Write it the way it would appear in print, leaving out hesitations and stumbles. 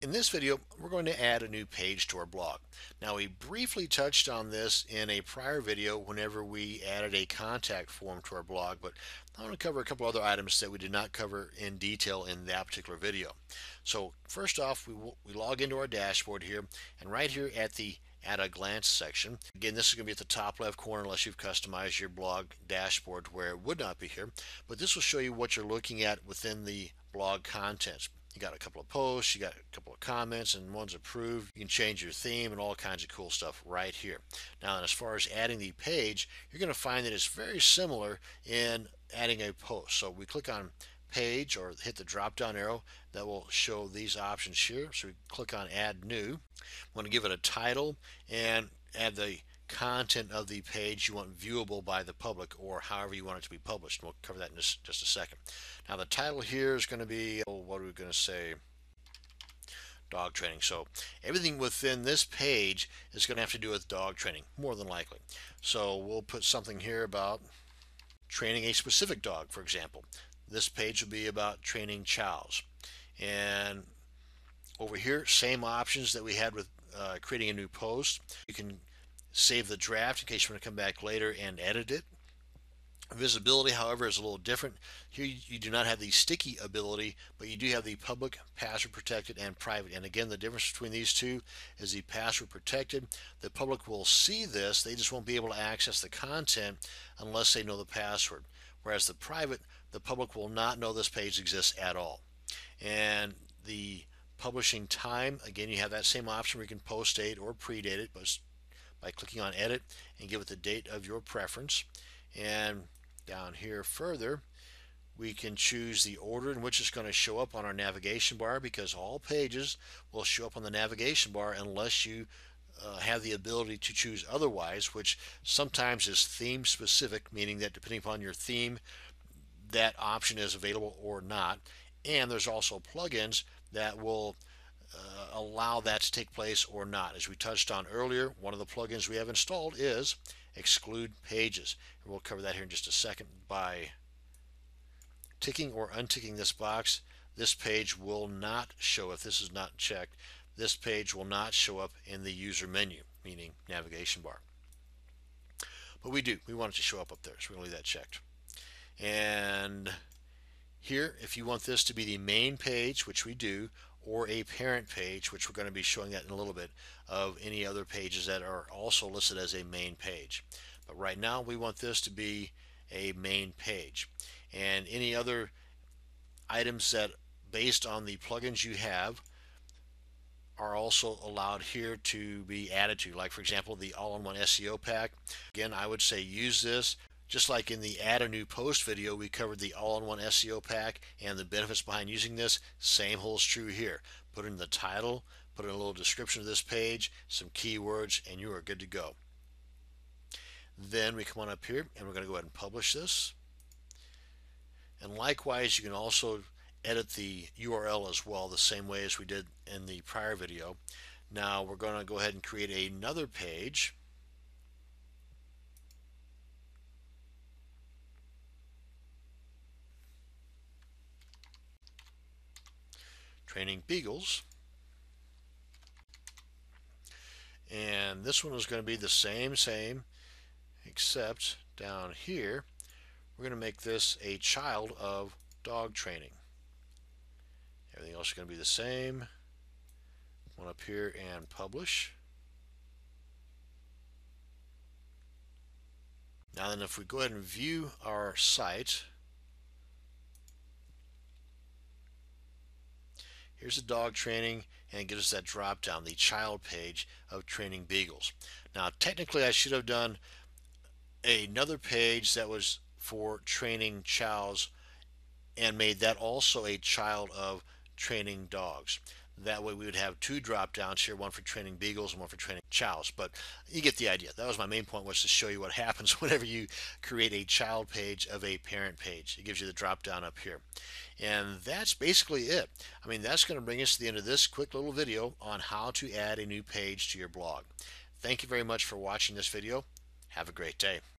In this video, we're going to add a new page to our blog. Now, we briefly touched on this in a prior video whenever we added a contact form to our blog, but I want to cover a couple other items that we did not cover in detail in that particular video. So first off, we log into our dashboard here, and right here at the at a glance section. Again, this is going to be at the top left corner unless you've customized your blog dashboard where it would not be here, but this will show you what you're looking at within the blog contents. You got a couple of posts, you got a couple of comments, and one's approved. You can change your theme and all kinds of cool stuff right here. Now, as far as adding the page, you're going to find that it's very similar in adding a post. So we click on page or hit the drop down arrow that will show these options here. So we click on add new. We want to give it a title and add the content of the page you want viewable by the public, or however you want it to be published. We'll cover that in just a second. Now the title here is going to be, what are we going to say? Dog training. So everything within this page is going to have to do with dog training, more than likely. So we'll put something here about training a specific dog, for example. This page will be about training chows. And over here, same options that we had with creating a new post. You can save the draft in case you want to come back later and edit it. Visibility, however, is a little different. Here you do not have the sticky ability, but you do have the public, password protected, and private. And again, the difference between these two is the password protected. The public will see this, they just won't be able to access the content unless they know the password. Whereas the private, the public will not know this page exists at all. And the publishing time, again, you have that same option where you can post date or predate it, but by clicking on edit and give it the date of your preference. And down here further, we can choose the order in which it's going to show up on our navigation bar, because all pages will show up on the navigation bar unless you have the ability to choose otherwise, which sometimes is theme specific, meaning that depending upon your theme, that option is available or not. And there's also plugins that will allow that to take place or not. As we touched on earlier, one of the plugins we have installed is exclude pages. And we'll cover that here in just a second. By ticking or unticking this box, this page will not show. If this is not checked, this page will not show up in the user menu, meaning navigation bar. But we want it to show up there, so we're going to leave that checked. And here, if you want this to be the main page, which we do, or a parent page, which we're going to be showing that in a little bit, of any other pages that are also listed as a main page. But right now we want this to be a main page. And any other items that, based on the plugins you have, are also allowed here to be added to. Like, for example, the all-in-one SEO pack. Again, I would say use this. Just like in the add a new post video, we covered the all-in-one SEO pack and the benefits behind using this. Same holds true here. Put in the title, put in a little description of this page, some keywords, and you are good to go. Then we come on up here and we're going to go ahead and publish this. And likewise, you can also edit the URL as well, the same way as we did in the prior video. Now we're going to go ahead and create another page. Training beagles. And this one is going to be the same, except down here we're going to make this a child of dog training. Everything else is going to be the same. One up here and publish. Now then, if we go ahead and view our site, here's the dog training, and it gives us that drop down, the child page of training beagles. Now technically I should have done another page that was for training chows and made that also a child of training dogs. That way we would have two drop downs here, one for training beagles and one for training chows. But you get the idea. That was my main point, was to show you what happens whenever you create a child page of a parent page. It gives you the drop down up here. And that's basically it. I mean, that's going to bring us to the end of this quick little video on how to add a new page to your blog. Thank you very much for watching this video. Have a great day.